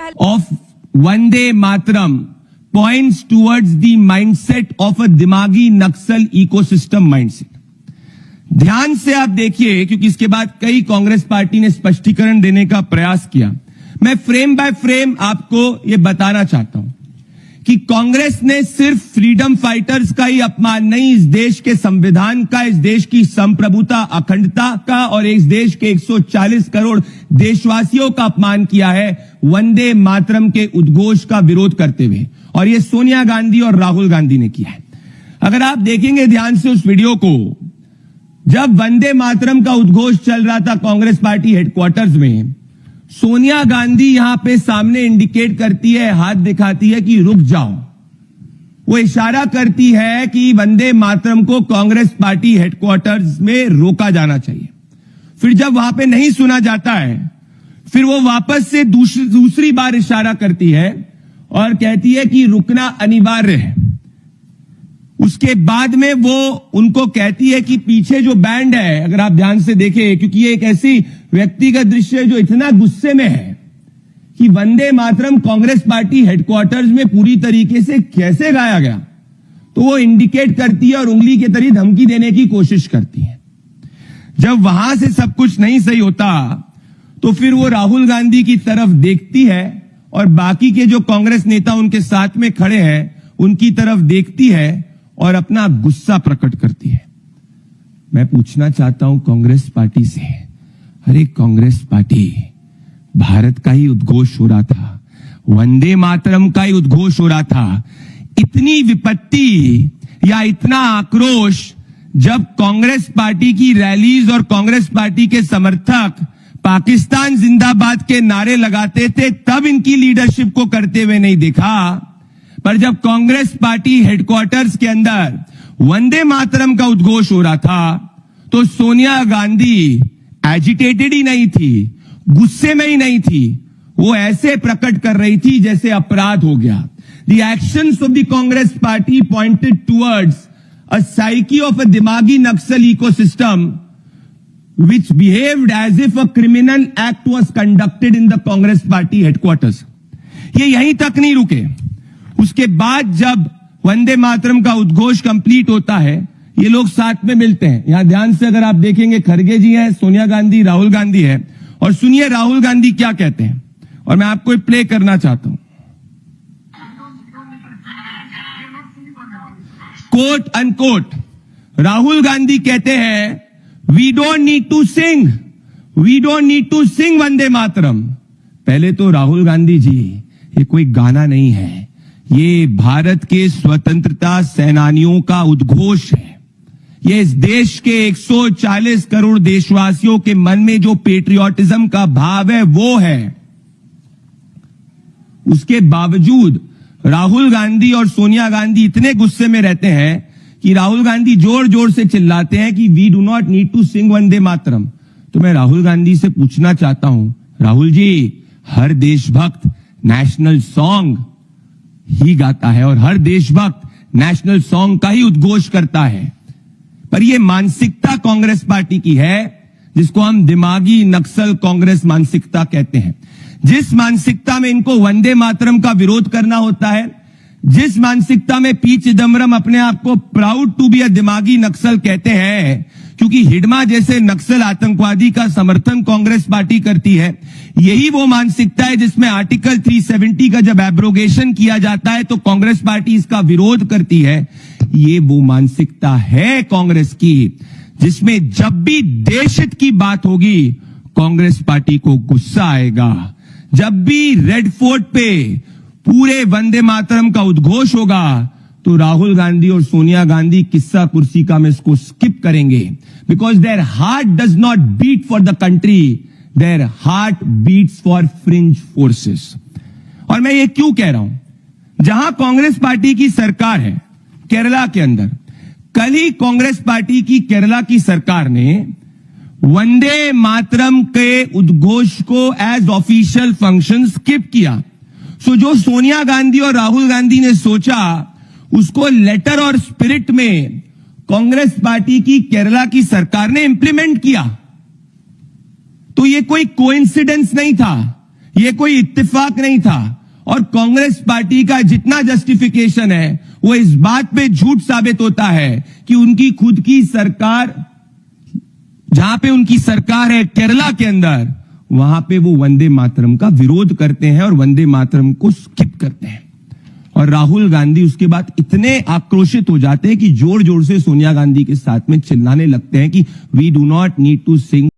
of Vande Mataram points towards the mindset of a दिमागी नक्सल ecosystem mindset. ध्यान से आप देखिए, क्योंकि इसके बाद कई कांग्रेस पार्टी ने स्पष्टीकरण देने का प्रयास किया। मैं फ्रेम बाय फ्रेम आपको यह बताना चाहता हूं कि कांग्रेस ने सिर्फ फ्रीडम फाइटर्स का ही अपमान नहीं, इस देश के संविधान का, इस देश की संप्रभुता अखंडता का और इस देश के 140 करोड़ देशवासियों का अपमान किया है वंदे मातरम के उद्घोष का विरोध करते हुए, और यह सोनिया गांधी और राहुल गांधी ने किया है। अगर आप देखेंगे ध्यान से उस वीडियो को, जब वंदे मातरम का उद्घोष चल रहा था कांग्रेस पार्टी हेडक्वार्टर्स में, सोनिया गांधी यहां पे सामने इंडिकेट करती है, हाथ दिखाती है कि रुक जाओ। वो इशारा करती है कि वंदे मातरम को कांग्रेस पार्टी हेडक्वार्टर्स में रोका जाना चाहिए। फिर जब वहां पे नहीं सुना जाता है, फिर वो वापस से दूसरी बार इशारा करती है और कहती है कि रुकना अनिवार्य है। उसके बाद में वो उनको कहती है कि पीछे जो बैंड है, अगर आप ध्यान से देखें, क्योंकि ये एक ऐसी व्यक्तिगत दृश्य है जो इतना गुस्से में है कि वंदे मातरम कांग्रेस पार्टी हेडक्वार्टर्स में पूरी तरीके से कैसे गाया गया, तो वो इंडिकेट करती है और उंगली के तरी धमकी देने की कोशिश करती है। जब वहां से सब कुछ नहीं सही होता, तो फिर वो राहुल गांधी की तरफ देखती है और बाकी के जो कांग्रेस नेता उनके साथ में खड़े हैं उनकी तरफ देखती है और अपना गुस्सा प्रकट करती है। मैं पूछना चाहता हूं कांग्रेस पार्टी से, अरे कांग्रेस पार्टी, भारत का ही उद्घोष हो रहा था, वंदे मातरम का ही उद्घोष हो रहा था, इतनी विपत्ति या इतना आक्रोश जब कांग्रेस पार्टी की रैलीज और कांग्रेस पार्टी के समर्थक पाकिस्तान जिंदाबाद के नारे लगाते थे, तब इनकी लीडरशिप को करते हुए नहीं देखा। पर जब कांग्रेस पार्टी हेडक्वार्टर्स के अंदर वंदे मातरम का उद्घोष हो रहा था, तो सोनिया गांधी एजिटेटेड ही नहीं थी, गुस्से में ही नहीं थी, वो ऐसे प्रकट कर रही थी जैसे अपराध हो गया। The actions of the Congress party pointed towards a psyche of a दिमागी नक्सल ecosystem which behaved as if a criminal act was conducted in the Congress party headquarters। ये यहीं तक नहीं रुके, उसके बाद जब वंदे मातरम का उद्घोष कंप्लीट होता है, ये लोग साथ में मिलते हैं। यहां ध्यान से अगर आप देखेंगे, खड़गे जी हैं, सोनिया गांधी, राहुल गांधी है, और सुनिए राहुल गांधी क्या कहते हैं, और मैं आपको प्ले करना चाहता हूं। कोट अनकोट राहुल गांधी कहते हैं, We don't need to sing. We don't need to sing Vande Mataram. पहले तो राहुल गांधी जी, ये कोई गाना नहीं है, ये भारत के स्वतंत्रता सेनानियों का उद्घोष है। ये इस देश के 140 करोड़ देशवासियों के मन में जो पेट्रियोटिज्म का भाव है वो है। उसके बावजूद राहुल गांधी और सोनिया गांधी इतने गुस्से में रहते हैं कि राहुल गांधी जोर जोर से चिल्लाते हैं कि we do not need to sing Vande Mataram. तो मैं राहुल गांधी से पूछना चाहता हूं, राहुल जी, हर देशभक्त नेशनल सॉन्ग ही गाता है और हर देशभक्त नेशनल सॉन्ग का ही उद्घोष करता है, पर यह मानसिकता कांग्रेस पार्टी की है जिसको हम दिमागी नक्सल कांग्रेस मानसिकता कहते हैं। जिस मानसिकता में इनको वंदे मातरम का विरोध करना होता है, जिस मानसिकता में पी चिदम्बरम अपने आप को प्राउड टू बी अ दिमागी नक्सल कहते हैं, क्योंकि हिडमा जैसे नक्सल आतंकवादी का समर्थन कांग्रेस पार्टी करती है, यही वो मानसिकता है जिसमें आर्टिकल 370 का जब एब्रोगेशन किया जाता है तो कांग्रेस पार्टी इसका विरोध करती है। ये वो मानसिकता है कांग्रेस की जिसमें जब भी देश हित की बात होगी कांग्रेस पार्टी को गुस्सा आएगा। जब भी रेड फोर्ट पे पूरे वंदे मातरम का उद्घोष होगा तो राहुल गांधी और सोनिया गांधी किस्सा कुर्सी का में इसको स्किप करेंगे, because their heart does not beat for the country, their heart beats for fringe forces. और मैं ये क्यों कह रहा हूं, जहां कांग्रेस पार्टी की सरकार है केरला के अंदर, कल ही कांग्रेस पार्टी की केरला की सरकार ने वंदे मातरम के उद्घोष को एज ऑफिशियल फंक्शन स्किप किया। सो जो सोनिया गांधी और राहुल गांधी ने सोचा उसको लेटर और स्पिरिट में कांग्रेस पार्टी की केरला की सरकार ने इंप्लीमेंट किया। तो ये कोई कोइंसिडेंस नहीं था, ये कोई इत्तेफाक नहीं था। और कांग्रेस पार्टी का जितना जस्टिफिकेशन है वो इस बात पे झूठ साबित होता है कि उनकी खुद की सरकार, जहां पे उनकी सरकार है केरला के अंदर, वहां पे वो वंदे मातरम का विरोध करते हैं और वंदे मातरम को स्किप करते हैं। और राहुल गांधी उसके बाद इतने आक्रोशित हो जाते हैं कि जोर जोर से सोनिया गांधी के साथ में चिल्लाने लगते हैं कि we do not need to Singh